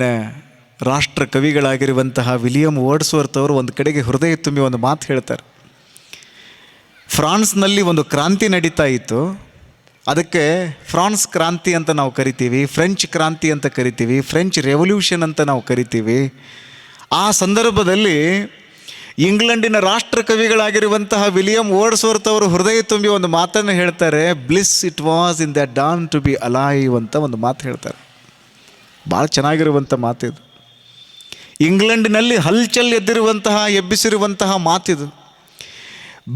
ಇಂಗ್ಲೆಂಡಿನ ರಾಷ್ಟ್ರ ಕವಿಗಳಾಗಿರುವಂತಹ William Wordsworth ಅವರು ಒಂದು ಕಡೆಗೆ ಹೃದಯ ತುಂಬಿ ಒಂದು ಮಾತು ಹೇಳ್ತಾರೆ. ಫ್ರಾನ್ಸ್ನಲ್ಲಿ ಒಂದು ಕ್ರಾಂತಿ ನಡೀತಾ ಇತ್ತು. ಅದಕ್ಕೆ ಫ್ರಾನ್ಸ್ ಕ್ರಾಂತಿ ಅಂತ ನಾವು ಕರಿತೀವಿ, ಫ್ರೆಂಚ್ ಕ್ರಾಂತಿ ಅಂತ ಕರಿತೀವಿ, ಫ್ರೆಂಚ್ ರೆವಲ್ಯೂಷನ್ ಅಂತ ನಾವು ಕರಿತೀವಿ. ಆ ಸಂದರ್ಭದಲ್ಲಿ ಇಂಗ್ಲೆಂಡಿನ ರಾಷ್ಟ್ರ ಕವಿಗಳಾಗಿರುವಂತಹ ವಿಲಿಯಂ ವರ್ಡ್ಸ್ವರ್ತ್ ಅವರು ಹೃದಯ ತುಂಬಿ ಒಂದು ಮಾತನ್ನು ಹೇಳ್ತಾರೆ. Bliss it was in the dawn to be alive ಅಂತ ಒಂದು ಮಾತು ಹೇಳ್ತಾರೆ. ಭಾಳ ಚೆನ್ನಾಗಿರುವಂಥ ಮಾತಿದು. ಇಂಗ್ಲೆಂಡಿನಲ್ಲಿ ಹಲ್ಚಲ್ ಎಬ್ಬಿಸಿರುವಂತಹ ಮಾತಿದು.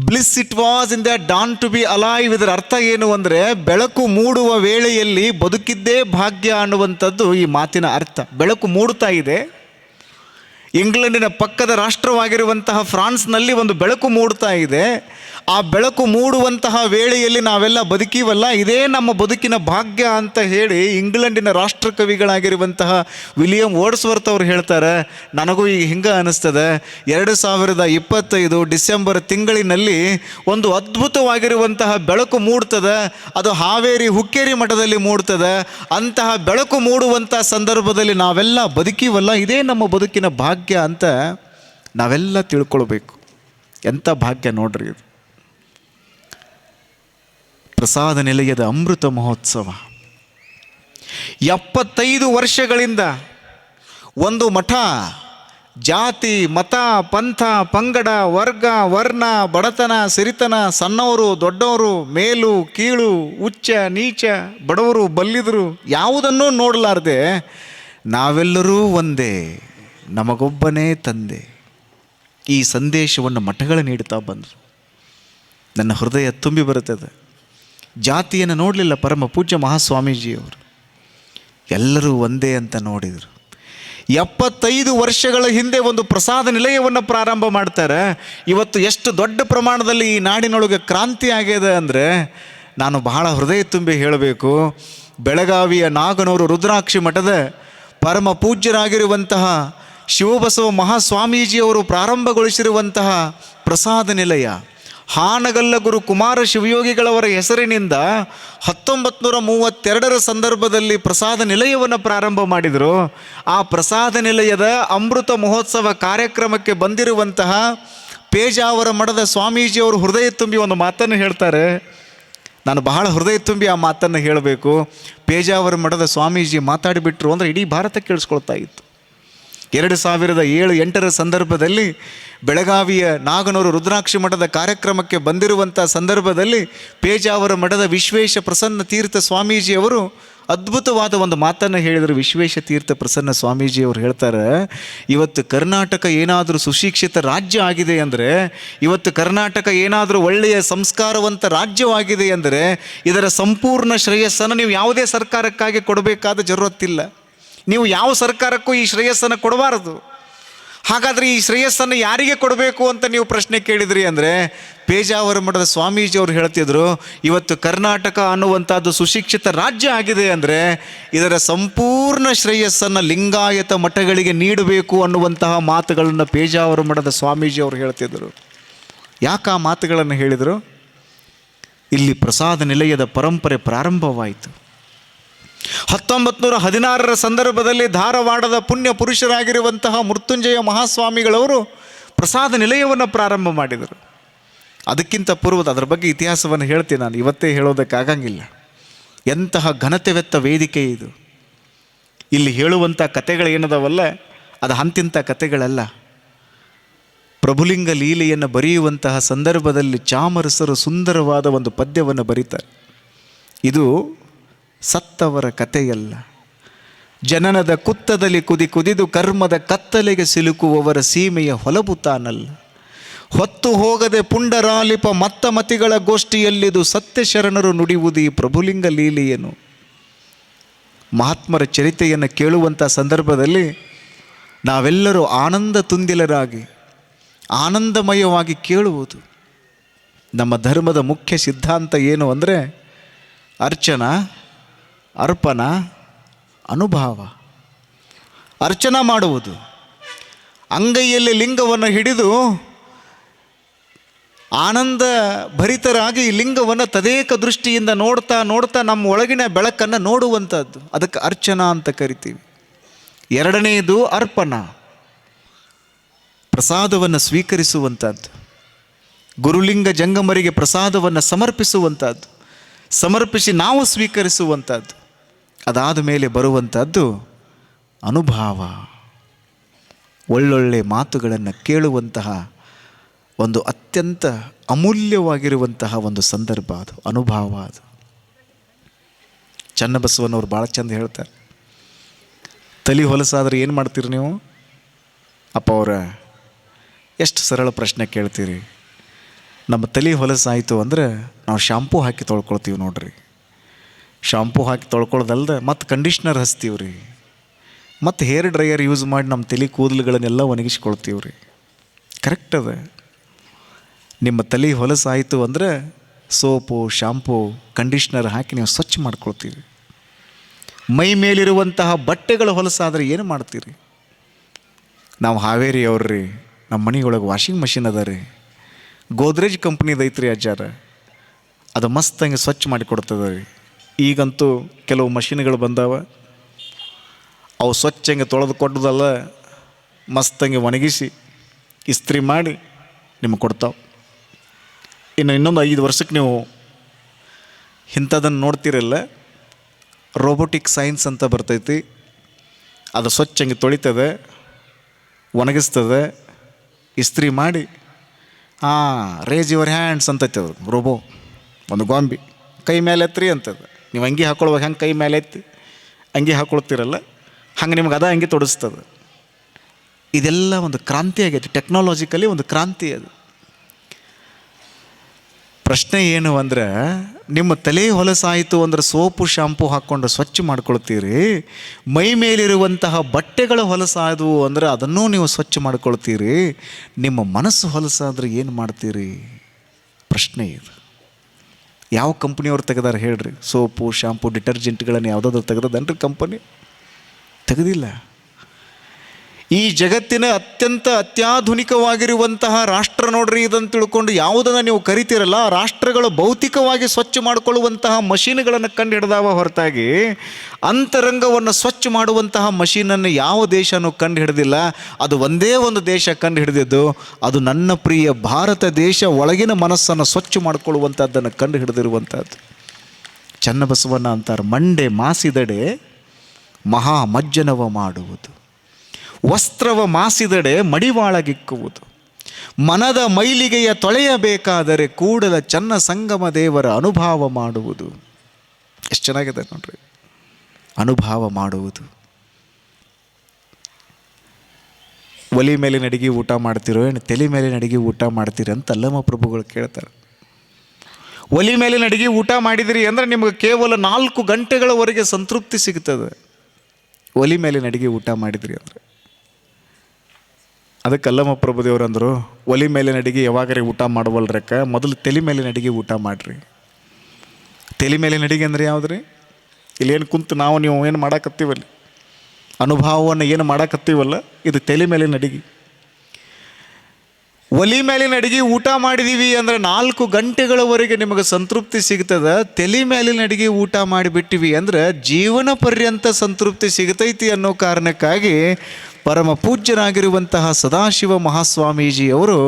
Bliss it was in the dawn to be alive. ಇದರ ಅರ್ಥ ಏನು ಅಂದರೆ, ಬೆಳಕು ಮೂಡುವ ವೇಳೆಯಲ್ಲಿ ಬದುಕಿದ್ದೇ ಭಾಗ್ಯ ಅನ್ನುವಂಥದ್ದು ಈ ಮಾತಿನ ಅರ್ಥ. ಬೆಳಕು ಮೂಡ್ತಾ ಇದೆ. ಇಂಗ್ಲೆಂಡಿನ ಪಕ್ಕದ ರಾಷ್ಟ್ರವಾಗಿರುವಂತಹ ಫ್ರಾನ್ಸ್ನಲ್ಲಿ ಒಂದು ಬೆಳಕು ಮೂಡ್ತಾ ಇದೆ. ಆ ಬೆಳಕು ಮೂಡುವಂತಹ ವೇಳೆಯಲ್ಲಿ ನಾವೆಲ್ಲ ಬದುಕೀವಲ್ಲ, ಇದೇ ನಮ್ಮ ಬದುಕಿನ ಭಾಗ್ಯ ಅಂತ ಹೇಳಿ ಇಂಗ್ಲೆಂಡಿನ ರಾಷ್ಟ್ರ ಕವಿಗಳಾಗಿರುವಂತಹ ವಿಲಿಯಂ ವರ್ಡ್ಸ್ವರ್ತ್ ಅವರು ಹೇಳ್ತಾರೆ. ನನಗೂ ಈಗ ಹಿಂಗೆ ಅನ್ನಿಸ್ತದೆ, 2025 ಡಿಸೆಂಬರ್ ತಿಂಗಳಿನಲ್ಲಿ ಒಂದು ಅದ್ಭುತವಾಗಿರುವಂತಹ ಬೆಳಕು ಮೂಡ್ತದೆ. ಅದು ಹಾವೇರಿ ಹುಕ್ಕೇರಿ ಮಠದಲ್ಲಿ ಮೂಡ್ತದೆ. ಅಂತಹ ಬೆಳಕು ಮೂಡುವಂಥ ಸಂದರ್ಭದಲ್ಲಿ ನಾವೆಲ್ಲ ಬದುಕೀವಲ್ಲ, ಇದೇ ನಮ್ಮ ಬದುಕಿನ ಭಾಗ್ಯ ಅಂತ ನಾವೆಲ್ಲ ತಿಳ್ಕೊಳ್ಬೇಕು. ಎಂಥ ಭಾಗ್ಯ ನೋಡ್ರಿ ಇದು. ಪ್ರಸಾದ ನಿಲಯದ ಅಮೃತ ಮಹೋತ್ಸವ 75 ವರ್ಷಗಳಿಂದ ಒಂದು ಮಠ ಜಾತಿ, ಮತ, ಪಂಥ, ಪಂಗಡ, ವರ್ಗ, ವರ್ಣ, ಬಡತನ, ಸಿರಿತನ, ಸಣ್ಣವರು, ದೊಡ್ಡವರು, ಮೇಲು, ಕೀಳು, ಉಚ್ಚ, ನೀಚ, ಬಡವರು, ಬಲ್ಲಿದರು ಯಾವುದನ್ನೂ ನೋಡಲಾರ್ದೆ ನಾವೆಲ್ಲರೂ ಒಂದೇ, ನಮಗೊಬ್ಬನೇ ತಂದೆ, ಈ ಸಂದೇಶವನ್ನು ಮಠಗಳು ನೀಡುತ್ತಾ ಬಂದರು. ನನ್ನ ಹೃದಯ ತುಂಬಿ ಬರುತ್ತದೆ. ಜಾತಿಯನ್ನು ನೋಡಲಿಲ್ಲ ಪರಮ ಪೂಜ್ಯ ಮಹಾಸ್ವಾಮೀಜಿಯವರು. ಎಲ್ಲರೂ ಒಂದೇ ಅಂತ ನೋಡಿದರು. 75 ವರ್ಷಗಳ ಹಿಂದೆ ಒಂದು ಪ್ರಸಾದ ನಿಲಯವನ್ನು ಪ್ರಾರಂಭ ಮಾಡ್ತಾರೆ. ಇವತ್ತು ಎಷ್ಟು ದೊಡ್ಡ ಪ್ರಮಾಣದಲ್ಲಿ ಈ ನಾಡಿನೊಳಗೆ ಕ್ರಾಂತಿ ಆಗಿದೆ ಅಂದರೆ ನಾನು ಬಹಳ ಹೃದಯ ತುಂಬಿ ಹೇಳಬೇಕು. ಬೆಳಗಾವಿಯ ನಾಗನೂರು ರುದ್ರಾಕ್ಷಿ ಮಠದ ಪರಮ ಪೂಜ್ಯರಾಗಿರುವಂತಹ ಶಿವಬಸವ ಮಹಾಸ್ವಾಮೀಜಿಯವರು ಪ್ರಾರಂಭಗೊಳಿಸಿರುವಂತಹ ಪ್ರಸಾದ ನಿಲಯ ಹಾನಗಲ್ಲ ಗುರು ಕುಮಾರ ಶಿವಯೋಗಿಗಳವರ ಹೆಸರಿನಿಂದ 1932 ಸಂದರ್ಭದಲ್ಲಿ ಪ್ರಸಾದ ನಿಲಯವನ್ನು ಪ್ರಾರಂಭ ಮಾಡಿದರು. ಆ ಪ್ರಸಾದ ನಿಲಯದ ಅಮೃತ ಮಹೋತ್ಸವ ಕಾರ್ಯಕ್ರಮಕ್ಕೆ ಬಂದಿರುವಂತಹ ಪೇಜಾವರ ಮಠದ ಸ್ವಾಮೀಜಿಯವರು ಹೃದಯ ತುಂಬಿ ಒಂದು ಮಾತನ್ನು ಹೇಳ್ತಾರೆ. ನಾನು ಬಹಳ ಹೃದಯ ತುಂಬಿ ಆ ಮಾತನ್ನು ಹೇಳಬೇಕು. ಪೇಜಾವರ ಮಠದ ಸ್ವಾಮೀಜಿ ಮಾತಾಡಿಬಿಟ್ರು ಅಂದರೆ ಇಡೀ ಭಾರತ ಕೇಳಿಸ್ಕೊಳ್ತಾ ಇತ್ತು. 2007-8 ಸಂದರ್ಭದಲ್ಲಿ ಬೆಳಗಾವಿಯ ನಾಗನೂರು ರುದ್ರಾಕ್ಷಿ ಮಠದ ಕಾರ್ಯಕ್ರಮಕ್ಕೆ ಬಂದಿರುವಂಥ ಸಂದರ್ಭದಲ್ಲಿ ಪೇಜಾವರ ಮಠದ ವಿಶ್ವೇಶ ಪ್ರಸನ್ನ ತೀರ್ಥ ಸ್ವಾಮೀಜಿಯವರು ಅದ್ಭುತವಾದ ಒಂದು ಮಾತನ್ನು ಹೇಳಿದರು. ವಿಶ್ವೇಶ ತೀರ್ಥ ಪ್ರಸನ್ನ ಸ್ವಾಮೀಜಿಯವರು ಹೇಳ್ತಾರೆ, ಇವತ್ತು ಕರ್ನಾಟಕ ಏನಾದರೂ ಸುಶಿಕ್ಷಿತ ರಾಜ್ಯ ಆಗಿದೆ ಅಂದರೆ, ಇವತ್ತು ಕರ್ನಾಟಕ ಏನಾದರೂ ಒಳ್ಳೆಯ ಸಂಸ್ಕಾರವಂತ ರಾಜ್ಯವಾಗಿದೆ ಅಂದರೆ ಇದರ ಸಂಪೂರ್ಣ ಶ್ರೇಯಸ್ಸನ್ನು ನೀವು ಯಾವುದೇ ಸರ್ಕಾರಕ್ಕಾಗಿ ಕೊಡಬೇಕಾದ ಜರುರತ್ತಿಲ್ಲ. ನೀವು ಯಾವ ಸರ್ಕಾರಕ್ಕೂ ಈ ಶ್ರೇಯಸ್ಸನ್ನು ಕೊಡಬಾರದು. ಹಾಗಾದರೆ ಈ ಶ್ರೇಯಸ್ಸನ್ನು ಯಾರಿಗೆ ಕೊಡಬೇಕು ಅಂತ ನೀವು ಪ್ರಶ್ನೆ ಕೇಳಿದ್ರಿ ಅಂದರೆ ಪೇಜಾವರ ಮಠದ ಸ್ವಾಮೀಜಿಯವರು ಹೇಳ್ತಿದ್ರು, ಇವತ್ತು ಕರ್ನಾಟಕ ಅನ್ನುವಂಥದ್ದು ಸುಶಿಕ್ಷಿತ ರಾಜ್ಯ ಆಗಿದೆ ಅಂದರೆ ಇದರ ಸಂಪೂರ್ಣ ಶ್ರೇಯಸ್ಸನ್ನು ಲಿಂಗಾಯತ ಮಠಗಳಿಗೆ ನೀಡಬೇಕು ಅನ್ನುವಂತಹ ಮಾತುಗಳನ್ನು ಪೇಜಾವರ ಮಠದ ಸ್ವಾಮೀಜಿಯವರು ಹೇಳ್ತಿದ್ರು. ಯಾಕೆ ಆ ಮಾತುಗಳನ್ನು ಹೇಳಿದರು? ಇಲ್ಲಿ ಪ್ರಸಾದ ನಿಲಯದ ಪರಂಪರೆ ಪ್ರಾರಂಭವಾಯಿತು. 1916 ಸಂದರ್ಭದಲ್ಲಿ ಧಾರವಾಡದ ಪುಣ್ಯ ಪುರುಷರಾಗಿರುವಂತಹ ಮೃತ್ಯುಂಜಯ ಮಹಾಸ್ವಾಮಿಗಳವರು ಪ್ರಸಾದ ನಿಲಯವನ್ನು ಪ್ರಾರಂಭ ಮಾಡಿದರು. ಅದಕ್ಕಿಂತ ಪೂರ್ವದ ಅದರ ಬಗ್ಗೆ ಇತಿಹಾಸವನ್ನು ಹೇಳ್ತೀನಿ ನಾನು, ಇವತ್ತೇ ಹೇಳೋದಕ್ಕಾಗಂಗಿಲ್ಲ. ಎಂತಹ ಘನತೆವೆತ್ತ ವೇದಿಕೆ ಇದು. ಇಲ್ಲಿ ಹೇಳುವಂಥ ಕಥೆಗಳೇನದವಲ್ಲ ಅದು ಅಂತಿಂಥ ಕಥೆಗಳಲ್ಲ. ಪ್ರಭುಲಿಂಗ ಲೀಲೆಯನ್ನು ಬರೆಯುವಂತಹ ಸಂದರ್ಭದಲ್ಲಿ ಚಾಮರಸರು ಸುಂದರವಾದ ಒಂದು ಪದ್ಯವನ್ನು ಬರೀತಾರೆ. ಇದು ಸತ್ತವರ ಕಥೆಯಲ್ಲ, ಜನನದ ಕುತ್ತದಲ್ಲಿ ಕುದಿದು ಕರ್ಮದ ಕತ್ತಲೆಗೆ ಸಿಲುಕುವವರ ಸೀಮೆಯ ಹೊಲಬು ತಾನಲ್ಲ. ಹೊತ್ತು ಹೋಗದೆ ಪುಂಡರಾಲಿಪ ಮತ್ತಮತಿಗಳ ಗೋಷ್ಠಿಯಲ್ಲಿದು ಸತ್ಯ ಶರಣರು ನುಡಿಯುವುದು ಈ ಪ್ರಭುಲಿಂಗ ಲೀಲೆಯೇನು. ಮಹಾತ್ಮರ ಚರಿತೆಯನ್ನು ಕೇಳುವಂಥ ಸಂದರ್ಭದಲ್ಲಿ ನಾವೆಲ್ಲರೂ ಆನಂದ ತುಂದಿಲರಾಗಿ ಆನಂದಮಯವಾಗಿ ಕೇಳುವುದು. ನಮ್ಮ ಧರ್ಮದ ಮುಖ್ಯ ಸಿದ್ಧಾಂತ ಏನು ಅಂದರೆ ಅರ್ಚನಾ, ಅರ್ಪಣ, ಅನುಭಾವ. ಅರ್ಚನಾ ಮಾಡುವುದು, ಅಂಗೈಯಲ್ಲಿ ಲಿಂಗವನ್ನು ಹಿಡಿದು ಆನಂದ ಭರಿತರಾಗಿ ಲಿಂಗವನ್ನು ತದೇಕ ದೃಷ್ಟಿಯಿಂದ ನೋಡ್ತಾ ನೋಡ್ತಾ ನಮ್ಮ ಒಳಗಿನ ಬೆಳಕನ್ನು ನೋಡುವಂಥದ್ದು, ಅದಕ್ಕೆ ಅರ್ಚನಾ ಅಂತ ಕರಿತೀವಿ. ಎರಡನೆಯದು ಅರ್ಪಣ, ಪ್ರಸಾದವನ್ನು ಸ್ವೀಕರಿಸುವಂಥದ್ದು. ಗುರುಲಿಂಗ ಜಂಗಮರಿಗೆ ಪ್ರಸಾದವನ್ನು ಸಮರ್ಪಿಸುವಂಥದ್ದು, ಸಮರ್ಪಿಸಿ ನಾವು ಸ್ವೀಕರಿಸುವಂಥದ್ದು. ಅದಾದ ಮೇಲೆ ಬರುವಂಥದ್ದು ಅನುಭವ, ಒಳ್ಳೊಳ್ಳೆ ಮಾತುಗಳನ್ನು ಕೇಳುವಂತಹ ಒಂದು ಅತ್ಯಂತ ಅಮೂಲ್ಯವಾಗಿರುವಂತಹ ಒಂದು ಸಂದರ್ಭ ಅದು, ಅನುಭವ ಅದು. ಚನ್ನಬಸವನವ್ರು ಭಾಳ ಚಂದ ಹೇಳ್ತಾರೆ, ತಲೆ ಹೊಲಸಾದ್ರೆ ಏನು ಮಾಡ್ತೀರಿ ನೀವು? ಅಪ್ಪ ಅವರ ಎಷ್ಟು ಸರಳ ಪ್ರಶ್ನೆ ಕೇಳ್ತೀರಿ. ನಮ್ಮ ತಲೆ ಹೊಲಸಾಯಿತು ಅಂದರೆ ನಾವು ಶಾಂಪೂ ಹಾಕಿ ತೊಳ್ಕೊಳ್ತೀವಿ ನೋಡ್ರಿ. ಶಾಂಪೂ ಹಾಕಿ ತೊಳ್ಕೊಳ್ಳೋದಲ್ದೆ ಮತ್ತು ಕಂಡೀಷ್ನರ್ ಹಚ್ತೀವಿ ರೀ, ಮತ್ತು ಹೇರ್ ಡ್ರೈಯರ್ ಯೂಸ್ ಮಾಡಿ ನಮ್ಮ ತಲೆ ಕೂದಲುಗಳನ್ನೆಲ್ಲ ಒಣಗಿಸ್ಕೊಳ್ತೀವಿ ರೀ. ಕರೆಕ್ಟ್ ಅದ. ನಿಮ್ಮ ತಲೆ ಹೊಲಸಾಯಿತು ಅಂದರೆ ಸೋಪು, ಶಾಂಪೂ, ಕಂಡೀಷ್ನರ್ ಹಾಕಿ ನೀವು ಸ್ವಚ್ಛ ಮಾಡ್ಕೊಳ್ತೀರಿ. ಮೈ ಮೇಲಿರುವಂತಹ ಬಟ್ಟೆಗಳು ಹೊಲಸಾದರೆ ಏನು ಮಾಡ್ತೀರಿ? ನಾವು ಹಾವೇರಿ ಅವ್ರಿ, ನಮ್ಮ ಮನೆಯೊಳಗೆ ವಾಷಿಂಗ್ ಮಷಿನ್ ಅದ ರೀ, ಗೋದ್ರೇಜ್ ಕಂಪ್ನಿದು ಐತ್ರಿ ಅಜ್ಜಾರ, ಅದು ಮಸ್ತಂಗೆ ಸ್ವಚ್ಛ ಮಾಡಿಕೊಡ್ತದೆ ರೀ. ಈಗಂತೂ ಕೆಲವು ಮಷಿನ್ಗಳು ಬಂದಾವ, ಅವು ಸ್ವಚ್ಛಂಗೆ ತೊಳೆದು ಕೊಟ್ಟದಲ್ಲ, ಮಸ್ತಂಗೆ ಒಣಗಿಸಿ ಇಸ್ತ್ರಿ ಮಾಡಿ ನಿಮಗೆ ಕೊಡ್ತಾವೆ. ಇನ್ನೊಂದು 5 ವರ್ಷಕ್ಕೆ ನೀವು ಇಂಥದನ್ನು ನೋಡ್ತಿರಲ್ಲ, ರೋಬೋಟಿಕ್ ಸೈನ್ಸ್ ಅಂತ ಬರ್ತೈತಿ, ಅದು ಸ್ವಚ್ಛಂಗೆ ತೊಳಿತದೆ, ಒಣಗಿಸ್ತದೆ, ಇಸ್ತ್ರಿ ಮಾಡಿ ರೇಜ್ ಯುವರ್ ಹ್ಯಾಂಡ್ಸ್ ಅಂತೈತೆ ಅದು ರೋಬೋ. ಒಂದು ಗೊಂಬಿ ಕೈ ಮೇಲೆ ಎತ್ರಿ ಅಂತದ. ನೀವು ಅಂಗಿ ಹಾಕೊಳ್ಳುವಾಗ ಹೆಂಗೆ ಕೈ ಮೇಲೆ ಎತ್ತಿ ಅಂಗಿ ಹಾಕೊಳ್ತಿರಲ್ಲ, ಹಂಗೆ ನಿಮ್ಗೆ ಅಂಗಿ ತೊಡಿಸ್ತದೆ. ಇದೆಲ್ಲ ಒಂದು ಕ್ರಾಂತಿ ಆಗೈತೆ, ಟೆಕ್ನಾಲಜಿಕಲಿ ಒಂದು ಕ್ರಾಂತಿ ಅದು. ಪ್ರಶ್ನೆ ಏನು ಅಂದರೆ, ನಿಮ್ಮ ತಲೆ ಹೊಲಸಾಯಿತು ಅಂದರೆ ಸೋಪು ಶಾಂಪು ಹಾಕ್ಕೊಂಡು ಸ್ವಚ್ಛ ಮಾಡ್ಕೊಳ್ತೀರಿ, ಮೈ ಮೇಲಿರುವಂತಹ ಬಟ್ಟೆಗಳು ಹೊಲಸಾದವು ಅಂದರೆ ಅದನ್ನೂ ನೀವು ಸ್ವಚ್ಛ ಮಾಡ್ಕೊಳ್ತೀರಿ, ನಿಮ್ಮ ಮನಸ್ಸು ಹೊಲಸಾದ್ರೆ ಏನು ಮಾಡ್ತೀರಿ? ಪ್ರಶ್ನೆ ಇದು. ಯಾವ ಕಂಪ್ನಿಯವ್ರು ತೆಗೆದಾರೆ ಹೇಳ್ರಿ? ಸೋಪು, ಶಾಂಪು, ಡಿಟರ್ಜೆಂಟ್ಗಳನ್ನು ಯಾವುದಾದ್ರು ತೆಗೆದದನ್ರಿ ಕಂಪನಿ? ತೆಗೆದಿಲ್ಲ. ಈ ಜಗತ್ತಿನ ಅತ್ಯಾಧುನಿಕವಾಗಿರುವಂತಹ ರಾಷ್ಟ್ರ ನೋಡ್ರಿ ಇದನ್ನು ತಿಳ್ಕೊಂಡು ಯಾವುದನ್ನು ನೀವು ಕರಿತೀರಲ್ಲ, ಆ ರಾಷ್ಟ್ರಗಳು ಭೌತಿಕವಾಗಿ ಸ್ವಚ್ಛ ಮಾಡಿಕೊಳ್ಳುವಂತಹ ಮಷೀನ್ಗಳನ್ನು ಕಂಡು ಹಿಡ್ದಾವ ಹೊರತಾಗಿ ಅಂತರಂಗವನ್ನು ಸ್ವಚ್ಛ ಮಾಡುವಂತಹ ಮಷೀನನ್ನು ಯಾವ ದೇಶನೂ ಕಂಡು ಹಿಡಿದಿಲ್ಲ. ಅದು ಒಂದೇ ಒಂದು ದೇಶ ಕಂಡು ಹಿಡಿದಿದ್ದು, ಅದು ನನ್ನ ಪ್ರಿಯ ಭಾರತ ದೇಶ ಒಳಗಿನ ಮನಸ್ಸನ್ನು ಸ್ವಚ್ಛ ಮಾಡಿಕೊಳ್ಳುವಂಥದ್ದನ್ನು ಕಂಡು ಹಿಡಿದಿರುವಂಥದ್ದು. ಚನ್ನಬಸವಣ್ಣ ಅಂತಾರೆ, ಮಂಡೆ ಮಾಸಿದಡೆ ಮಹಾ ಮಜ್ಜನವ ಮಾಡುವುದು, ವಸ್ತ್ರವ ಮಾಸಿದಡೆ ಮಡಿವಾಳಗಿಕ್ಕುವುದು, ಮನದ ಮೈಲಿಗೆಯ ತೊಳೆಯಬೇಕಾದರೆ ಕೂಡಲ ಚನ್ನ ಸಂಗಮ ದೇವರ ಅನುಭವ ಮಾಡುವುದು. ಎಷ್ಟು ಚೆನ್ನಾಗಿದೆ ನೋಡ್ರಿ, ಅನುಭವ ಮಾಡುವುದು. ಒಲಿ ಮೇಲಿನ ಅಡಿಗೆ ಊಟ ಮಾಡ್ತಿರೋ ಏನು ತಲೆ ಮೇಲಿನ ಅಡಿಗೆ ಊಟ ಮಾಡ್ತೀರಿ ಅಂತ ಅಲ್ಲಮ್ಮ ಪ್ರಭುಗಳು ಕೇಳ್ತಾರೆ. ಒಲಿ ಮೇಲಿನ ಅಡಿಗೆ ಊಟ ಮಾಡಿದಿರಿ ಅಂದರೆ ನಿಮಗೆ ಕೇವಲ 4 ಗಂಟೆಗಳವರೆಗೆ ಸಂತೃಪ್ತಿ ಸಿಗ್ತದೆ. ಒಲಿ ಮೇಲಿನ ಅಡಿಗೆ ಊಟ ಮಾಡಿದ್ರಿ ಅಂದರೆ ಅದಕ್ಕೆ ಅಲ್ಲಮ್ಮ ಪ್ರಭುದೇವ್ರು ಅಂದರು, ಒಲಿ ಮೇಲಿನ ಅಡಿಗೆ ಯಾವಾಗರೆ ಊಟ ಮಾಡವಲ್ರಕ್ಕ, ಮೊದಲು ತಲೆ ಮೇಲಿನ ಅಡಿಗೆ ಊಟ ಮಾಡಿರಿ. ತಲೆ ಮೇಲಿನ ಅಡಿಗೆ ಅಂದರೆ ಯಾವುದ್ರಿ? ಇಲ್ಲೇನು ಕುಂತು ನಾವು ನೀವು ಏನು ಮಾಡಾಕತ್ತೀವಲ್ಲ, ಅನುಭವವನ್ನು ಏನು ಮಾಡಾಕತ್ತೀವಲ್ಲ, ಇದು ತಲೆ ಮೇಲಿನ ಅಡಿಗೆ. ಒಲಿ ಮೇಲಿನ ಅಡಿಗೆ ಊಟ ಮಾಡಿದೀವಿ ಅಂದರೆ 4 ಗಂಟೆಗಳವರೆಗೆ ನಿಮಗೆ ಸಂತೃಪ್ತಿ ಸಿಗ್ತದೆ. ತಲೆ ಮೇಲಿನ ಅಡಿಗೆ ಊಟ ಮಾಡಿಬಿಟ್ಟಿವಿ ಅಂದರೆ ಜೀವನ ಪರ್ಯಂತ ಸಂತೃಪ್ತಿ ಸಿಗತೈತಿ ಅನ್ನೋ ಕಾರಣಕ್ಕಾಗಿ ಪರಮ ಪೂಜ್ಯರಾಗಿರುವಂತಹ ಸದಾಶಿವ ಮಹಾಸ್ವಾಮೀಜಿಯವರು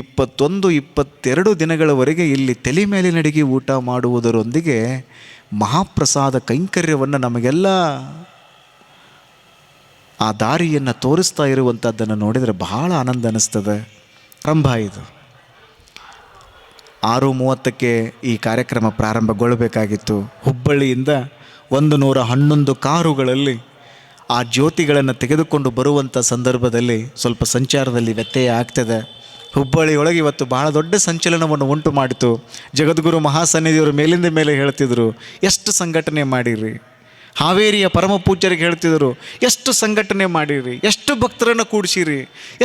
21-22 ದಿನಗಳವರೆಗೆ ಇಲ್ಲಿ ತಲೆ ಮೇಲಿನ ಅಡಿಗೆ ಊಟ ಮಾಡುವುದರೊಂದಿಗೆ ಮಹಾಪ್ರಸಾದ ಕೈಂಕರ್ಯವನ್ನು ನಮಗೆಲ್ಲ ಆ ದಾರಿಯನ್ನು ತೋರಿಸ್ತಾ ಇರುವಂಥದ್ದನ್ನು ನೋಡಿದರೆ ಬಹಳ ಆನಂದ ಅನ್ನಿಸ್ತದೆ. ಆರಂಭ ಇದು 6:30ಕ್ಕೆ ಈ ಕಾರ್ಯಕ್ರಮ ಪ್ರಾರಂಭಗೊಳ್ಳಬೇಕಾಗಿತ್ತು. ಹುಬ್ಬಳ್ಳಿಯಿಂದ 111 ಕಾರುಗಳಲ್ಲಿ ಆ ಜ್ಯೋತಿಗಳನ್ನು ತೆಗೆದುಕೊಂಡು ಬರುವಂಥ ಸಂದರ್ಭದಲ್ಲಿ ಸ್ವಲ್ಪ ಸಂಚಾರದಲ್ಲಿ ವ್ಯತ್ಯಯ ಆಗ್ತದೆ. ಹುಬ್ಬಳ್ಳಿಯೊಳಗೆ ಇವತ್ತು ಬಹಳ ದೊಡ್ಡ ಸಂಚಲನವನ್ನು ಉಂಟು ಮಾಡಿತು. ಜಗದ್ಗುರು ಮಹಾಸನ್ನಿಧಿಯವರು ಮೇಲಿಂದ ಮೇಲೆ ಹೇಳ್ತಿದ್ರು, ಎಷ್ಟು ಸಂಘಟನೆ ಮಾಡಿರಿ. ಹಾವೇರಿಯ ಪರಮ ಪೂಜ್ಯರಿಗೆ ಹೇಳ್ತಿದ್ರು, ಎಷ್ಟು ಸಂಘಟನೆ ಮಾಡಿರಿ, ಎಷ್ಟು ಭಕ್ತರನ್ನು ಕೂಡಿಸಿರಿ,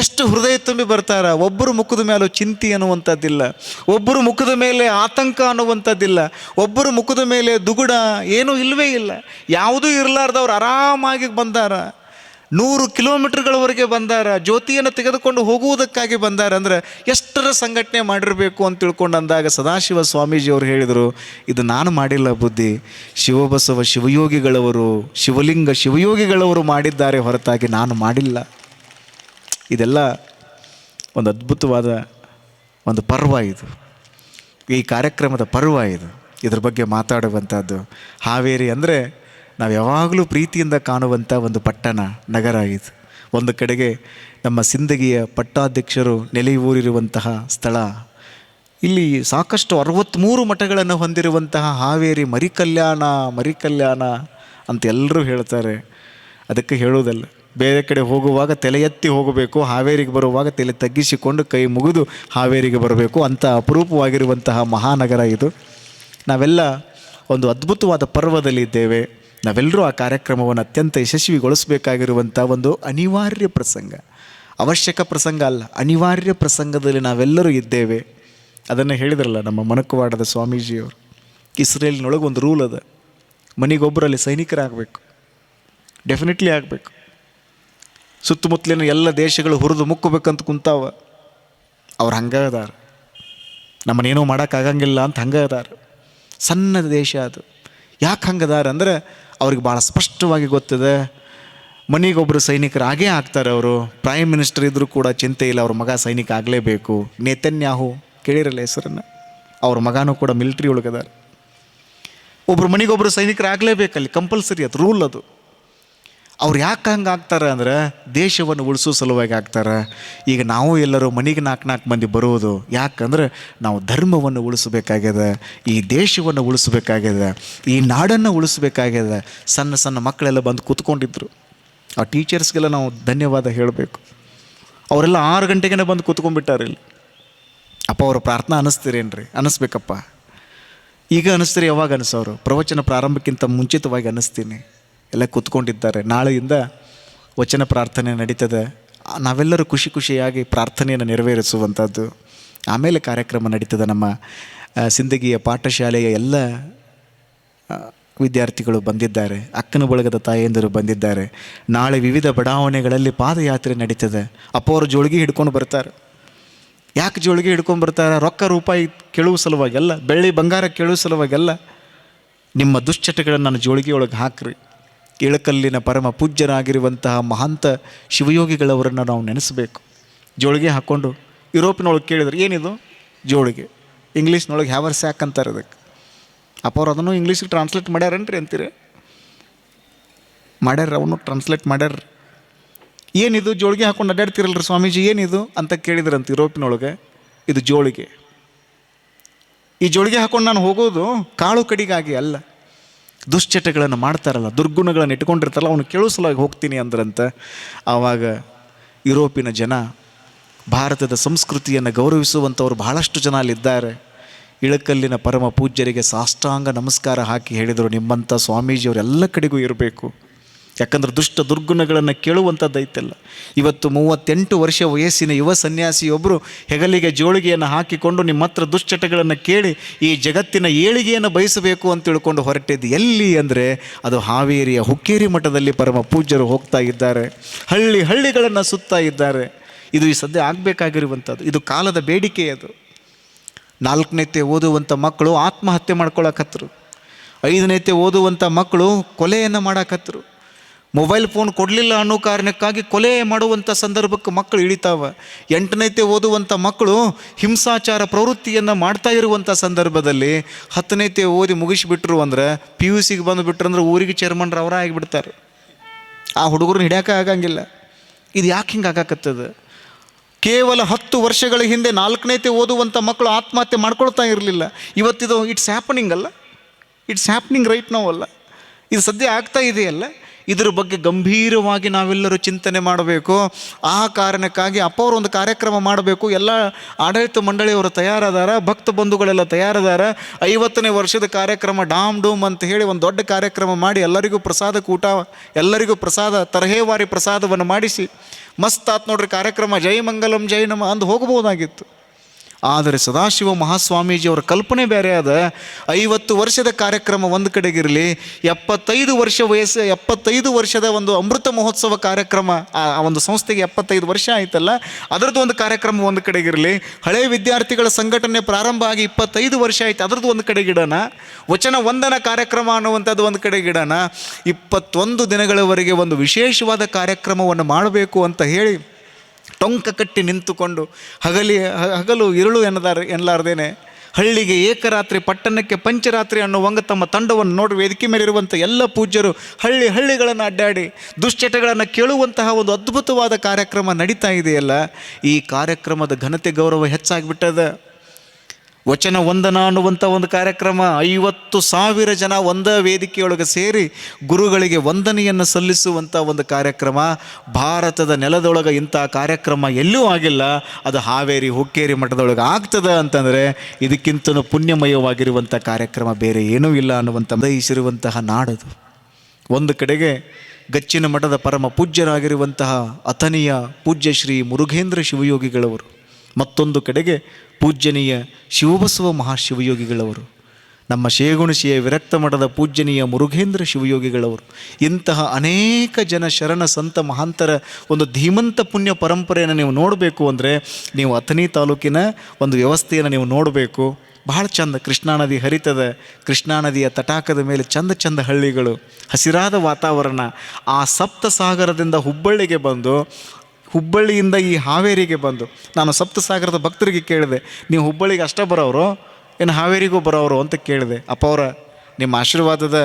ಎಷ್ಟು ಹೃದಯ ತುಂಬಿ ಬರ್ತಾರ. ಒಬ್ಬರು ಮುಖದ ಮೇಲೆ ಚಿಂತೆ ಅನ್ನುವಂಥದ್ದಿಲ್ಲ, ಒಬ್ಬರು ಮುಖದ ಮೇಲೆ ಆತಂಕ ಅನ್ನುವಂಥದ್ದಿಲ್ಲ, ಒಬ್ಬರು ಮುಖದ ಮೇಲೆ ದುಗುಡ ಏನೂ ಇಲ್ಲವೇ ಇಲ್ಲ. ಯಾವುದೂ ಇರಲಾರ್ದವ್ರು ಆರಾಮಾಗಿ ಬಂದಾರ. 100 ಕಿಲೋಮೀಟರ್ಗಳವರೆಗೆ ಬಂದಾರ, ಜ್ಯೋತಿಯನ್ನು ತೆಗೆದುಕೊಂಡು ಹೋಗುವುದಕ್ಕಾಗಿ ಬಂದಾರ ಅಂದ್ರೆ ಎಷ್ಟರ ಸಂಘಟನೆ ಮಾಡಿರಬೇಕು ಅಂತ ತಿಳ್ಕೊಂಡು ಅಂದಾಗ ಸದಾಶಿವ ಸ್ವಾಮೀಜಿಯವರು ಹೇಳಿದರು, ಇದು ನಾನು ಮಾಡಿಲ್ಲ ಬುದ್ಧಿ, ಶಿವಬಸವ ಶಿವಯೋಗಿಗಳವರು, ಶಿವಲಿಂಗ ಶಿವಯೋಗಿಗಳವರು ಮಾಡಿದ್ದಾರೆ ಹೊರತಾಗಿ ನಾನು ಮಾಡಿಲ್ಲ. ಇದೆಲ್ಲ ಒಂದು ಅದ್ಭುತವಾದ ಒಂದು ಪರ್ವ ಇದು, ಈ ಕಾರ್ಯಕ್ರಮದ ಪರ್ವ ಇದು. ಇದ್ರ ಬಗ್ಗೆ ಮಾತಾಡುವಂಥದ್ದು. ಹಾವೇರಿ ಅಂದರೆ ನಾವು ಯಾವಾಗಲೂ ಪ್ರೀತಿಯಿಂದ ಕಾಣುವಂಥ ಒಂದು ಪಟ್ಟಣ, ನಗರ ಇದು. ಒಂದು ಕಡೆಗೆ ನಮ್ಮ ಸಿಂದಗಿಯ ಪಟ್ಟಾಧ್ಯಕ್ಷರು ನೆಲೆಯೂರಿರುವಂತಹ ಸ್ಥಳ. ಇಲ್ಲಿ ಸಾಕಷ್ಟು 63 ಮಠಗಳನ್ನು ಹೊಂದಿರುವಂತಹ ಹಾವೇರಿ ಮರಿಕಲ್ಯಾಣ ಅಂತ ಎಲ್ಲರೂ ಹೇಳ್ತಾರೆ. ಅದಕ್ಕೆ ಹೇಳೋದಲ್ಲ, ಬೇರೆ ಕಡೆ ಹೋಗುವಾಗ ತಲೆ ಎತ್ತಿ ಹೋಗಬೇಕು, ಹಾವೇರಿಗೆ ಬರುವಾಗ ತಲೆ ತಗ್ಗಿಸಿಕೊಂಡು ಕೈ ಮುಗಿದು ಹಾವೇರಿಗೆ ಬರಬೇಕು. ಅಂಥ ಅಪರೂಪವಾಗಿರುವಂತಹ ಮಹಾನಗರ ಇದು. ನಾವೆಲ್ಲ ಒಂದು ಅದ್ಭುತವಾದ ಪರ್ವದಲ್ಲಿದ್ದೇವೆ. ನಾವೆಲ್ಲರೂ ಆ ಕಾರ್ಯಕ್ರಮವನ್ನು ಅತ್ಯಂತ ಯಶಸ್ವಿಗೊಳಿಸಬೇಕಾಗಿರುವಂಥ ಒಂದು ಅನಿವಾರ್ಯ ಪ್ರಸಂಗ, ಅವಶ್ಯಕ ಪ್ರಸಂಗ ಅಲ್ಲ, ಅನಿವಾರ್ಯ ಪ್ರಸಂಗದಲ್ಲಿ ನಾವೆಲ್ಲರೂ ಇದ್ದೇವೆ. ಅದನ್ನು ಹೇಳಿದ್ರಲ್ಲ ನಮ್ಮ ಮಣಕವಾಡದ ಸ್ವಾಮೀಜಿಯವರು, ಇಸ್ರೇಲ್ನೊಳಗೆ ಒಂದು ರೂಲ್ ಅದ, ಮನೆಗೊಬ್ಬರಲ್ಲಿ ಸೈನಿಕರಾಗಬೇಕು, ಡೆಫಿನೆಟ್ಲಿ ಆಗಬೇಕು. ಸುತ್ತಮುತ್ತಲಿನ ಎಲ್ಲ ದೇಶಗಳು ಹುರಿದು ಮುಕ್ಕಬೇಕಂತ ಕುಂತಾವ, ಅವ್ರು ಹಂಗೆ ಅದಾರ, ನಮ್ಮನ್ನೇನೂ ಮಾಡೋಕ್ಕಾಗಂಗಿಲ್ಲ ಅಂತ ಹಂಗೆ ಅದಾರ. ಸಣ್ಣ ದೇಶ ಅದು. ಯಾಕೆ ಹಂಗದಾರ ಅಂದರೆ ಅವ್ರಿಗೆ ಭಾಳ ಸ್ಪಷ್ಟವಾಗಿ ಗೊತ್ತಿದೆ, ಮನೆಗೊಬ್ಬರು ಸೈನಿಕರು ಆಗೇ ಆಗ್ತಾರೆ. ಅವರು ಪ್ರೈಮ್ ಮಿನಿಸ್ಟರ್ ಇದ್ದರೂ ಕೂಡ ಚಿಂತೆ ಇಲ್ಲ, ಅವ್ರ ಮಗ ಸೈನಿಕ ಆಗಲೇಬೇಕು. ನೇತನ್ಯಾಹು ಕೇಳಿರಲ್ಲ ಹೆಸರನ್ನು, ಅವ್ರ ಮಗನೂ ಕೂಡ ಮಿಲಿಟ್ರಿ ಒಳಗದಾರ. ಒಬ್ಬರು ಮನೆಗೊಬ್ಬರು ಸೈನಿಕರು ಆಗಲೇಬೇಕಲ್ಲಿ, ಕಂಪಲ್ಸರಿ, ಅದು ರೂಲ್ ಅದು. ಅವ್ರು ಯಾಕೆ ಹಂಗೆ ಆಗ್ತಾರೆ ಅಂದರೆ ದೇಶವನ್ನು ಉಳಿಸೋ ಸಲುವಾಗಿ ಆಗ್ತಾರೆ. ಈಗ ನಾವು ಎಲ್ಲರೂ ಮನೆಗೆ 4 ಮಂದಿ ಬರುವುದು ಯಾಕಂದ್ರೆ ನಾವು ಧರ್ಮವನ್ನು ಉಳಿಸಬೇಕಾಗ್ಯದ, ಈ ದೇಶವನ್ನು ಉಳಿಸಬೇಕಾಗ್ಯದ, ಈ ನಾಡನ್ನು ಉಳಿಸಬೇಕಾಗ್ಯದ. ಸಣ್ಣ ಸಣ್ಣ ಮಕ್ಕಳೆಲ್ಲ ಬಂದು ಕೂತ್ಕೊಂಡಿದ್ರು. ಆ ಟೀಚರ್ಸ್ಗೆಲ್ಲ ನಾವು ಧನ್ಯವಾದ ಹೇಳಬೇಕು. ಅವರೆಲ್ಲ 6 ಗಂಟೆಗೆ ಬಂದು ಕೂತ್ಕೊಂಡ್ಬಿಟ್ಟಾರೆ ಇಲ್ಲಿ. ಅಪ್ಪ ಅವ್ರ ಪ್ರಾರ್ಥನಾ ಅನ್ನಿಸ್ತೀರೇನ್ರಿ? ಅನ್ನಿಸ್ಬೇಕಪ್ಪ. ಈಗ ಅನ್ನಿಸ್ತೀರಿ? ಯಾವಾಗ ಅನ್ನಿಸೋರು? ಪ್ರವಚನ ಪ್ರಾರಂಭಕ್ಕಿಂತ ಮುಂಚಿತವಾಗಿ ಅನ್ನಿಸ್ತೀನಿ. ಎಲ್ಲ ಕೂತ್ಕೊಂಡಿದ್ದಾರೆ. ನಾಳೆಯಿಂದ ವಚನ ಪ್ರಾರ್ಥನೆ ನಡೀತದೆ. ನಾವೆಲ್ಲರೂ ಖುಷಿಯಾಗಿ ಪ್ರಾರ್ಥನೆಯನ್ನು ನೆರವೇರಿಸುವಂಥದ್ದು. ಆಮೇಲೆ ಕಾರ್ಯಕ್ರಮ ನಡೀತದೆ. ನಮ್ಮ ಸಿಂದಗಿಯ ಪಾಠಶಾಲೆಯ ಎಲ್ಲ ವಿದ್ಯಾರ್ಥಿಗಳು ಬಂದಿದ್ದಾರೆ, ಅಕ್ಕನ ಬಳಗದ ತಾಯಂದಿರು ಬಂದಿದ್ದಾರೆ. ನಾಳೆ ವಿವಿಧ ಬಡಾವಣೆಗಳಲ್ಲಿ ಪಾದಯಾತ್ರೆ ನಡೀತದೆ. ಅಪ್ಪವರು ಜೋಳಿಗೆ ಹಿಡ್ಕೊಂಡು ಬರ್ತಾರೆ. ಯಾಕೆ ಜೋಳಿಗೆ ಹಿಡ್ಕೊಂಡು ಬರ್ತಾರೆ? ರೊಕ್ಕ ರೂಪಾಯಿ ಕೇಳುವ ಸಲುವಾಗಿ ಅಲ್ಲ, ಬೆಳ್ಳಿ ಬಂಗಾರ ಕೇಳುವ ಸಲುವಾಗಿ ಅಲ್ಲ. ನಿಮ್ಮ ದುಶ್ಚಟಗಳನ್ನು ನಾನು ಜೋಳಿಗೆ ಒಳಗೆ ಹಾಕ್ರಿ. ಇಳಕಲ್ಲಿನ ಪರಮ ಪೂಜ್ಯರಾಗಿರುವಂತಹ ಮಹಾಂತ ಶಿವಯೋಗಿಗಳವರನ್ನು ನಾವು ನೆನೆಸಬೇಕು. ಜೋಳಿಗೆ ಹಾಕ್ಕೊಂಡು ಯುರೋಪಿನೊಳಗೆ ಕೇಳಿದ್ರೆ ಏನಿದು ಜೋಳಿಗೆ, ಇಂಗ್ಲೀಷ್ನೊಳಗೆ ಹ್ಯಾವರ್ ಸ್ಯಾಕ್ ಅಂತಾರೆ ಅದಕ್ಕೆ. ಅಪ್ಪವ್ರು ಅದನ್ನು ಇಂಗ್ಲೀಷಿಗೆ ಟ್ರಾನ್ಸ್ಲೇಟ್ ಮಾಡ್ಯಾರನ್ರಿ ಅಂತೀರಿ? ಮಾಡ್ಯಾರ, ಅವನು ಟ್ರಾನ್ಸ್ಲೇಟ್ ಮಾಡ್ಯಾರ. ಏನಿದು ಜೋಳಿಗೆ ಹಾಕ್ಕೊಂಡು ಅಡ್ಡಾಡ್ತಿರಲ್ರಿ ಸ್ವಾಮೀಜಿ, ಏನಿದು ಅಂತ ಕೇಳಿದ್ರಂತ ಯುರೋಪಿನೊಳಗೆ. ಇದು ಜೋಳಿಗೆ. ಈ ಜೋಳಿಗೆ ಹಾಕ್ಕೊಂಡು ನಾನು ಹೋಗೋದು ಕಾಳು ಕಡಿಗಾಗಿ ಅಲ್ಲ, ದುಶ್ಚಟಗಳನ್ನು ಮಾಡ್ತಾರಲ್ಲ, ದುರ್ಗುಣಗಳನ್ನು ಇಟ್ಕೊಂಡಿರ್ತಾರಲ್ಲ, ಅವನು ಕೇಳೋ ಸಲುವಾಗಿ ಹೋಗ್ತೀನಿ ಅಂದ್ರಂತ. ಆವಾಗ ಯುರೋಪಿನ ಜನ ಭಾರತದ ಸಂಸ್ಕೃತಿಯನ್ನು ಗೌರವಿಸುವಂಥವ್ರು ಬಹಳಷ್ಟು ಜನ ಅಲ್ಲಿದ್ದಾರೆ. ಇಳಕಲ್ಲಿನ ಪರಮ ಪೂಜ್ಯರಿಗೆ ಸಾಷ್ಟಾಂಗ ನಮಸ್ಕಾರ ಹಾಕಿ ಹೇಳಿದರು, ನಿಮ್ಮಂಥ ಸ್ವಾಮೀಜಿಯವರು ಎಲ್ಲ ಕಡೆಗೂ ಇರಬೇಕು. ಯಾಕಂದ್ರೆ ದುಷ್ಟ ದುರ್ಗುಣಗಳನ್ನು ಕೇಳುವಂಥದ್ದು ಐತಲ್ಲ. ಇವತ್ತು 38 ವರ್ಷ ವಯಸ್ಸಿನ ಯುವ ಸನ್ಯಾಸಿಯೊಬ್ಬರು ಹೆಗಲಿಗೆ ಜೋಳಿಗೆಯನ್ನು ಹಾಕಿಕೊಂಡು ನಿಮ್ಮ ಹತ್ರ ದುಶ್ಚಟಗಳನ್ನು ಕೇಳಿ ಈ ಜಗತ್ತಿನ ಏಳಿಗೆಯನ್ನು ಬಯಸಬೇಕು ಅಂತ ತಿಳ್ಕೊಂಡು ಹೊರಟಿದ್ದು ಎಲ್ಲಿ ಅಂದರೆ ಅದು ಹಾವೇರಿಯ ಹುಕ್ಕೇರಿ ಮಠದಲ್ಲಿ ಪರಮ ಪೂಜ್ಯರು ಹೋಗ್ತಾ ಇದ್ದಾರೆ. ಹಳ್ಳಿಗಳನ್ನು ಸುತ್ತಾ ಇದ್ದಾರೆ. ಇದು ಈ ಸದ್ಯ ಆಗಬೇಕಾಗಿರುವಂಥದ್ದು. ಇದು ಕಾಲದ ಬೇಡಿಕೆ. ಅದು 4ನೇತೆ ಓದುವಂಥ ಮಕ್ಕಳು ಆತ್ಮಹತ್ಯೆ ಮಾಡ್ಕೊಳಕತ್ತರು. 5ನೇತೆ ಓದುವಂಥ ಮಕ್ಕಳು ಕೊಲೆಯನ್ನು ಮಾಡಕತ್ತರು. ಮೊಬೈಲ್ ಫೋನ್ ಕೊಡಲಿಲ್ಲ ಅನ್ನೋ ಕಾರಣಕ್ಕಾಗಿ ಕೊಲೆ ಮಾಡುವಂಥ ಸಂದರ್ಭಕ್ಕೆ ಮಕ್ಕಳು ಇಳಿತಾವ. 8ನೇತೆ ಓದುವಂಥ ಮಕ್ಕಳು ಹಿಂಸಾಚಾರ ಪ್ರವೃತ್ತಿಯನ್ನು ಮಾಡ್ತಾ ಇರುವಂಥ ಸಂದರ್ಭದಲ್ಲಿ 10ನೇತೆ ಓದಿ ಮುಗಿಸಿಬಿಟ್ರು ಅಂದರೆ PUCಗೆ ಬಂದುಬಿಟ್ರು ಅಂದ್ರೆ ಊರಿಗೆ ಚೇರ್ಮನ್ರು ಅವರ ಆಗಿಬಿಡ್ತಾರೆ. ಆ ಹುಡುಗರನ್ನ ಹಿಡಿಯೋಕೆ ಆಗಂಗಿಲ್ಲ. ಇದು ಯಾಕೆ ಹಿಂಗೆ ಆಗಾಕತ್ತದ? ಕೇವಲ 10 ವರ್ಷಗಳ ಹಿಂದೆ 4ನೇತೆ ಓದುವಂಥ ಮಕ್ಕಳು ಆತ್ಮಹತ್ಯೆ ಮಾಡ್ಕೊಳ್ತಾ ಇರಲಿಲ್ಲ. ಇವತ್ತಿದು ಇಟ್ಸ್ ಹ್ಯಾಪನಿಂಗ್ ಅಲ್ಲ, ಇಟ್ಸ್ ಹ್ಯಾಪನಿಂಗ್ ರೈಟ್ ನಾವು ಅಲ್ಲ, ಇದು ಸದ್ಯ ಆಗ್ತಾ ಇದೆಯಲ್ಲ. ಇದರ ಬಗ್ಗೆ ಗಂಭೀರವಾಗಿ ನಾವೆಲ್ಲರೂ ಚಿಂತನೆ ಮಾಡಬೇಕು. ಆ ಕಾರಣಕ್ಕಾಗಿ ಅಪ್ಪವರು ಒಂದು ಕಾರ್ಯಕ್ರಮ ಮಾಡಬೇಕು. ಎಲ್ಲ ಆಡಳಿತ ಮಂಡಳಿಯವರು ತಯಾರದಾರ, ಭಕ್ತ ಬಂಧುಗಳೆಲ್ಲ ತಯಾರದಾರ. 50ನೇ ವರ್ಷದ ಕಾರ್ಯಕ್ರಮ ಡಾಮ್ ಡೂಮ್ ಅಂತ ಹೇಳಿ ಒಂದು ದೊಡ್ಡ ಕಾರ್ಯಕ್ರಮ ಮಾಡಿ ಎಲ್ಲರಿಗೂ ಪ್ರಸಾದ ಕೂಟ, ಎಲ್ಲರಿಗೂ ಪ್ರಸಾದ ತರಹೇವಾರಿ ಪ್ರಸಾದವನ್ನು ಮಾಡಿಸಿ ಮಸ್ತ್ ಆತ್ ನೋಡ್ರಿ ಕಾರ್ಯಕ್ರಮ. ಜೈ ಮಂಗಲಂ ಜೈ ನಮ ಅಂದು ಹೋಗ್ಬೋದಾಗಿತ್ತು. ಆದರೆ ಸದಾಶಿವ ಮಹಾಸ್ವಾಮೀಜಿಯವರ ಕಲ್ಪನೆ ಬೇರೆ ಅದ. 50 ವರ್ಷದ ಕಾರ್ಯಕ್ರಮ ಒಂದು ಕಡೆಗಿರಲಿ, 75 ವರ್ಷದ ಒಂದು ಅಮೃತ ಮಹೋತ್ಸವ ಕಾರ್ಯಕ್ರಮ, ಆ ಒಂದು ಸಂಸ್ಥೆಗೆ 75 ವರ್ಷ ಆಯ್ತಲ್ಲ, ಅದರದ್ದು ಒಂದು ಕಾರ್ಯಕ್ರಮ ಒಂದು ಕಡೆಗಿರಲಿ. ಹಳೆ ವಿದ್ಯಾರ್ಥಿಗಳ ಸಂಘಟನೆ ಪ್ರಾರಂಭ ಆಗಿ 25 ವರ್ಷ ಆಯ್ತು, ಅದರದ್ದು ಒಂದು ಕಡೆಗಿಡೋಣ. ವಚನ ವಂದನ ಕಾರ್ಯಕ್ರಮ ಅನ್ನುವಂಥದ್ದು ಒಂದು ಕಡೆಗಿಡೋಣ. 21 ದಿನಗಳವರೆಗೆ ಒಂದು ವಿಶೇಷವಾದ ಕಾರ್ಯಕ್ರಮವನ್ನು ಮಾಡಬೇಕು ಅಂತ ಹೇಳಿ ಟೊಂಕ ಕಟ್ಟಿ ನಿಂತುಕೊಂಡು ಹಗಲು ಇರುಳು ಎನ್ನಲಾರ್ದೇನೆ ಹಳ್ಳಿಗೆ ಏಕರಾತ್ರಿ ಪಟ್ಟಣಕ್ಕೆ ಪಂಚರಾತ್ರಿ ಅನ್ನುವಂಗ ತಮ್ಮ ತಂಡವನ್ನು ನೋಡಿ ವೇದಿಕೆ ಮೇಲಿರುವಂಥ ಎಲ್ಲ ಪೂಜ್ಯರು ಹಳ್ಳಿಗಳನ್ನು ಅಡ್ಡಾಡಿ ದುಶ್ಚಟಗಳನ್ನು ಕೇಳುವಂತಹ ಒಂದು ಅದ್ಭುತವಾದ ಕಾರ್ಯಕ್ರಮ ನಡೀತಾ ಇದೆಯಲ್ಲ. ಈ ಕಾರ್ಯಕ್ರಮದ ಘನತೆ ಗೌರವ ಹೆಚ್ಚಾಗಿಬಿಟ್ಟದ. ವಚನ ವಂದನ ಅನ್ನುವಂಥ ಒಂದು ಕಾರ್ಯಕ್ರಮ, 50,000 ಜನ ಒಂದೇ ವೇದಿಕೆಯೊಳಗೆ ಸೇರಿ ಗುರುಗಳಿಗೆ ವಂದನೆಯನ್ನು ಸಲ್ಲಿಸುವಂಥ ಒಂದು ಕಾರ್ಯಕ್ರಮ. ಭಾರತದ ನೆಲದೊಳಗೆ ಇಂಥ ಕಾರ್ಯಕ್ರಮ ಎಲ್ಲೂ ಆಗಿಲ್ಲ. ಅದು ಹಾವೇರಿ ಹುಕ್ಕೇರಿ ಮಠದೊಳಗೆ ಆಗ್ತದೆ ಅಂತಂದರೆ ಇದಕ್ಕಿಂತಲೂ ಪುಣ್ಯಮಯವಾಗಿರುವಂಥ ಕಾರ್ಯಕ್ರಮ ಬೇರೆ ಏನೂ ಇಲ್ಲ ಅನ್ನುವಂಥ ದಯಿಸಿರುವಂತಹ ನಾಡದು. ಒಂದು ಕಡೆಗೆ ಗಚ್ಚಿನ ಮಠದ ಪರಮ ಪೂಜ್ಯರಾಗಿರುವಂತಹ ಅಥನೀಯ ಪೂಜ್ಯ ಶ್ರೀ ಮುರುಘೇಂದ್ರ ಶಿವಯೋಗಿಗಳವರು, ಮತ್ತೊಂದು ಕಡೆಗೆ ಪೂಜ್ಯನೀಯ ಶಿವಬಸವ ಮಹಾಶಿವಯೋಗಿಗಳವರು, ನಮ್ಮ ಶೇಗುಣಶಿಯ ವಿರಕ್ತ ಮಠದ ಪೂಜ್ಯನೀಯ ಮುರುಘೇಂದ್ರ ಶಿವಯೋಗಿಗಳವರು. ಇಂತಹ ಅನೇಕ ಜನ ಶರಣ ಸಂತ ಮಹಾಂತರ ಒಂದು ಧೀಮಂತ ಪುಣ್ಯ ಪರಂಪರೆಯನ್ನು ನೀವು ನೋಡಬೇಕು ಅಂದರೆ ನೀವು ಅಥಣಿ ತಾಲೂಕಿನ ಒಂದು ವ್ಯವಸ್ಥೆಯನ್ನು ನೀವು ನೋಡಬೇಕು. ಬಹಳ ಚಂದ ಕೃಷ್ಣಾ ನದಿ ಹರಿತದ. ಕೃಷ್ಣಾ ನದಿಯ ತಟಾಕದ ಮೇಲೆ ಚಂದ ಹಳ್ಳಿಗಳು, ಹಸಿರಾದ ವಾತಾವರಣ. ಆ ಸಪ್ತಸಾಗರದಿಂದ ಹುಬ್ಬಳ್ಳಿಗೆ ಬಂದು, ಹುಬ್ಬಳ್ಳಿಯಿಂದ ಈ ಹಾವೇರಿಗೆ ಬಂದು, ನಾನು ಸಪ್ತಸಾಗರದ ಭಕ್ತರಿಗೆ ಕೇಳಿದೆ, ನೀವು ಹುಬ್ಬಳ್ಳಿಗೆ ಅಷ್ಟೇ ಬರೋರು ಏನು ಹಾವೇರಿಗೂ ಬರೋರು ಅಂತ ಕೇಳಿದೆ. ಅಪ್ಪ ಅವರ ನಿಮ್ಮ ಆಶೀರ್ವಾದದ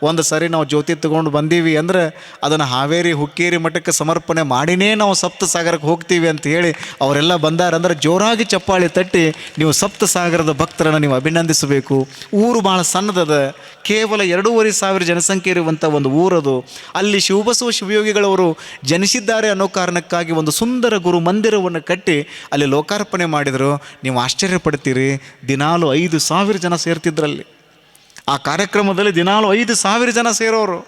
ಒಂದು ಸರಿ ನಾವು ಜ್ಯೋತಿ ತಗೊಂಡು ಬಂದೀವಿ ಅಂದರೆ ಅದನ್ನು ಹಾವೇರಿ ಹುಕ್ಕೇರಿ ಮಠಕ್ಕೆ ಸಮರ್ಪಣೆ ಮಾಡಿನೇ ನಾವು ಸಪ್ತಸಾಗರಕ್ಕೆ ಹೋಗ್ತೀವಿ ಅಂತ ಹೇಳಿ ಅವರೆಲ್ಲ ಬಂದಾರಂದ್ರೆ ಜೋರಾಗಿ ಚಪ್ಪಾಳಿ ತಟ್ಟಿ ನೀವು ಸಪ್ತಸಾಗರದ ಭಕ್ತರನ್ನು ನೀವು ಅಭಿನಂದಿಸಬೇಕು. ಊರು ಭಾಳ ಸಣ್ಣದದ, ಕೇವಲ 2,500 ಜನಸಂಖ್ಯೆ ಇರುವಂಥ ಒಂದು ಊರದು. ಅಲ್ಲಿ ಶಿವಬಸವ ಶಿವಯೋಗಿಗಳವರು ಜನಿಸಿದ್ದಾರೆ ಅನ್ನೋ ಕಾರಣಕ್ಕಾಗಿ ಒಂದು ಸುಂದರ ಗುರು ಮಂದಿರವನ್ನು ಕಟ್ಟಿ ಅಲ್ಲಿ ಲೋಕಾರ್ಪಣೆ ಮಾಡಿದರು. ನೀವು ಆಶ್ಚರ್ಯಪಡ್ತೀರಿ, ದಿನಾಲು 5,000 ಜನ ಸೇರ್ತಿದ್ರಲ್ಲಿ. ಆ ಕಾರ್ಯಕ್ರಮದಲ್ಲಿ ದಿನಾಲು 5,000 ಜನ ಸೇರೋರು,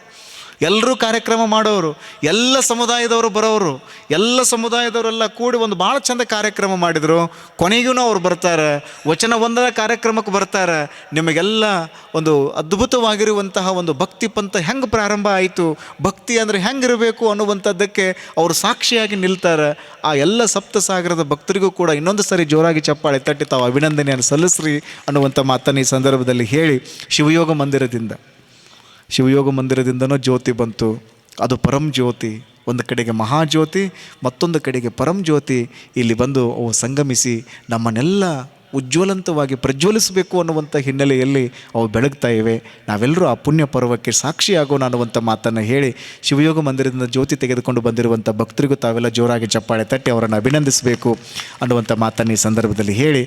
ಎಲ್ಲರೂ ಕಾರ್ಯಕ್ರಮ ಮಾಡೋರು, ಎಲ್ಲ ಸಮುದಾಯದವರು ಬರೋರು, ಎಲ್ಲ ಸಮುದಾಯದವರೆಲ್ಲ ಕೂಡಿ ಒಂದು ಭಾಳ ಚಂದ ಕಾರ್ಯಕ್ರಮ ಮಾಡಿದರು. ಕೊನೆಗೂ ಅವ್ರು ಬರ್ತಾರೆ, ವಚನ ವಂದನ ಕಾರ್ಯಕ್ರಮಕ್ಕೆ ಬರ್ತಾರೆ. ನಿಮಗೆಲ್ಲ ಒಂದು ಅದ್ಭುತವಾಗಿರುವಂತಹ ಒಂದು ಭಕ್ತಿ ಪಂಥ ಹೆಂಗೆ ಪ್ರಾರಂಭ ಆಯಿತು, ಭಕ್ತಿ ಅಂದರೆ ಹೆಂಗಿರಬೇಕು ಅನ್ನುವಂಥದ್ದಕ್ಕೆ ಅವರು ಸಾಕ್ಷಿಯಾಗಿ ನಿಲ್ತಾರೆ. ಆ ಎಲ್ಲ ಸಪ್ತಸಾಗರದ ಭಕ್ತರಿಗೂ ಕೂಡ ಇನ್ನೊಂದು ಸರಿ ಜೋರಾಗಿ ಚಪ್ಪಾಳೆ ತಟ್ಟಿ ತಾವು ಅಭಿನಂದನೆಯನ್ನು ಸಲ್ಲಿಸ್ರಿ ಅನ್ನುವಂಥ ಮಾತನ್ನು ಈ ಸಂದರ್ಭದಲ್ಲಿ ಹೇಳಿ, ಶಿವಯೋಗ ಮಂದಿರದಿಂದನೂ ಜ್ಯೋತಿ ಬಂತು. ಅದು ಪರಂ ಜ್ಯೋತಿ, ಒಂದು ಕಡೆಗೆ ಮಹಾಜ್ಯೋತಿ, ಮತ್ತೊಂದು ಕಡೆಗೆ ಪರಂ ಜ್ಯೋತಿ ಇಲ್ಲಿ ಬಂದು ಅವು ಸಂಗಮಿಸಿ ನಮ್ಮನ್ನೆಲ್ಲ ಉಜ್ವಲಂತವಾಗಿ ಪ್ರಜ್ವಲಿಸಬೇಕು ಅನ್ನುವಂಥ ಹಿನ್ನೆಲೆಯಲ್ಲಿ ಅವು ಬೆಳಗ್ತಾ ಇವೆ. ನಾವೆಲ್ಲರೂ ಆ ಪುಣ್ಯ ಪರ್ವಕ್ಕೆ ಸಾಕ್ಷಿಯಾಗೋಣ ಅನ್ನುವಂಥ ಮಾತನ್ನು ಹೇಳಿ, ಶಿವಯೋಗ ಮಂದಿರದಿಂದ ಜ್ಯೋತಿ ತೆಗೆದುಕೊಂಡು ಬಂದಿರುವಂಥ ಭಕ್ತರಿಗೂ ತಾವೆಲ್ಲ ಜೋರಾಗಿ ಚಪ್ಪಾಳೆ ತಟ್ಟಿ ಅವರನ್ನು ಅಭಿನಂದಿಸಬೇಕು ಅನ್ನುವಂಥ ಮಾತನ್ನು ಈ ಸಂದರ್ಭದಲ್ಲಿ ಹೇಳಿ